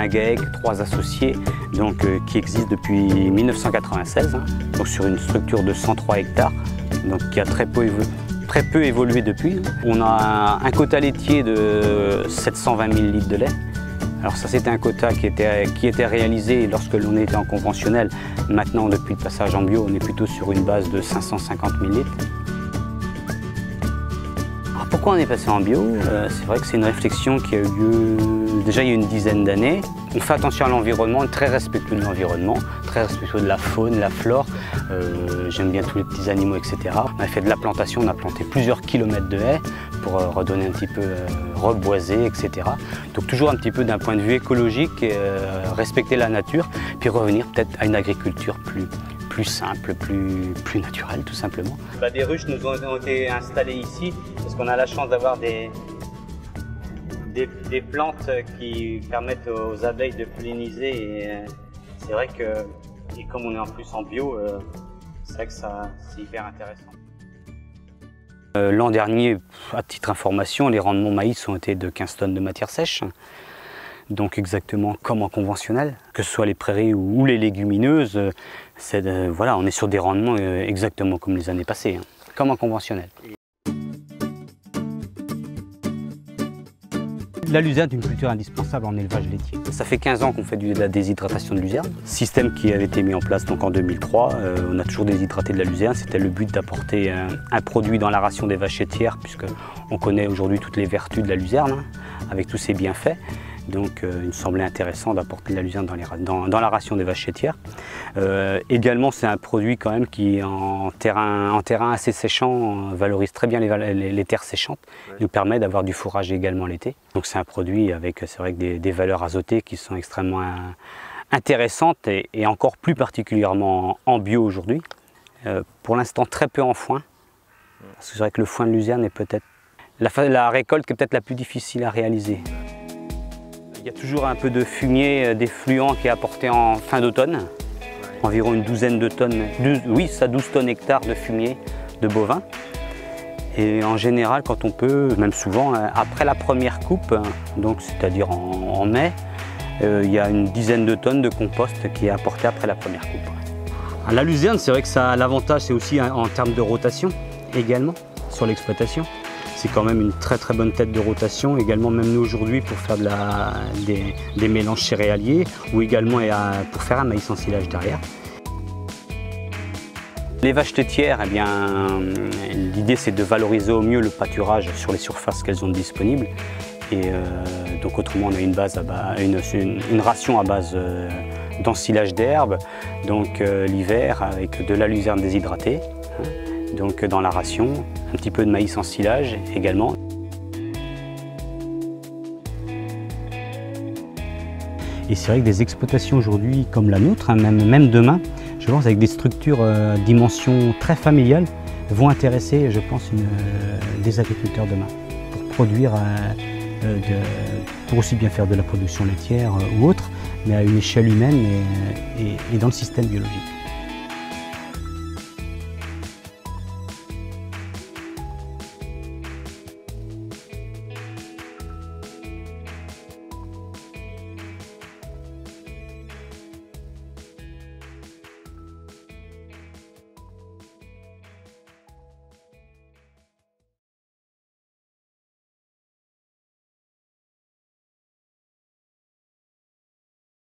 un GAEC, 3 associés, donc, qui existent depuis 1996, hein, donc sur une structure de 103 hectares, donc qui a très peu évolué depuis. On a un quota laitier de 720 000 litres de lait. Alors ça, c'était un quota qui était réalisé lorsque l'on était en conventionnel. Maintenant, depuis le passage en bio, on est plutôt sur une base de 550 000 litres. Alors pourquoi on est passé en bio? C'est vrai que c'est une réflexion qui a eu lieu déjà il y a une dizaine d'années. On fait attention à l'environnement, très respectueux de l'environnement, très respectueux de la faune, la flore. J'aime bien tous les petits animaux, etc. On a fait de la plantation, on a planté plusieurs kilomètres de haies pour redonner un petit peu reboiser, etc. Donc toujours un petit peu d'un point de vue écologique, respecter la nature, puis revenir peut-être à une agriculture plus simple, plus naturelle tout simplement. Des ruches nous ont été installées ici parce qu'on a la chance d'avoir des plantes qui permettent aux abeilles de polliniser et c'est vrai que, et comme on est en plus en bio, c'est vrai que c'est hyper intéressant. L'an dernier, à titre d'information, les rendements maïs ont été de 15 tonnes de matière sèche, donc exactement comme en conventionnel, que ce soit les prairies ou les légumineuses, voilà, on est sur des rendements exactement comme les années passées, hein, comme en conventionnel. La luzerne est une culture indispensable en élevage laitier. Ça fait 15 ans qu'on fait de la déshydratation de luzerne. Système qui avait été mis en place donc en 2003. On a toujours déshydraté de la luzerne. C'était le but d'apporter un produit dans la ration des vaches laitières, puisqu'on connaît aujourd'hui toutes les vertus de la luzerne, hein, avec tous ses bienfaits. Donc il me semblait intéressant d'apporter de la luzerne dans la ration des vaches laitières. Également, c'est un produit quand même qui, en terrain assez séchant, valorise très bien les terres séchantes. Il nous permet d'avoir du fourrage également l'été. Donc c'est un produit avec, c'est vrai, que des valeurs azotées qui sont extrêmement intéressantes et encore plus particulièrement en bio aujourd'hui. Pour l'instant, très peu en foin. Parce que c'est vrai que le foin de luzerne est peut-être la récolte qui est peut-être la plus difficile à réaliser. Il y a toujours un peu de fumier, d'effluent qui est apporté en fin d'automne. Environ une douzaine de tonnes, 12 tonnes hectares de fumier de bovins. Et en général, quand on peut, même souvent, après la première coupe, donc c'est-à-dire en mai, il y a une dizaine de tonnes de compost qui est apporté après la première coupe. La luzerne, c'est vrai que ça a l'avantage, c'est aussi en termes de rotation également sur l'exploitation. C'est quand même une très bonne tête de rotation, également même nous aujourd'hui pour faire des mélanges céréaliers ou également pour faire un maïs en silage derrière. Les vaches laitières, eh bien, l'idée c'est de valoriser au mieux le pâturage sur les surfaces qu'elles ont disponibles. Et donc autrement on a une ration à base d'ensilage d'herbe, donc l'hiver avec de la luzerne déshydratée. Donc dans la ration, un petit peu de maïs en silage également. Et c'est vrai que des exploitations aujourd'hui comme la nôtre, hein, même demain, je pense avec des structures dimension très familiales, vont intéresser, je pense, des agriculteurs demain pour produire, pour aussi bien faire de la production laitière ou autre, mais à une échelle humaine et dans le système biologique.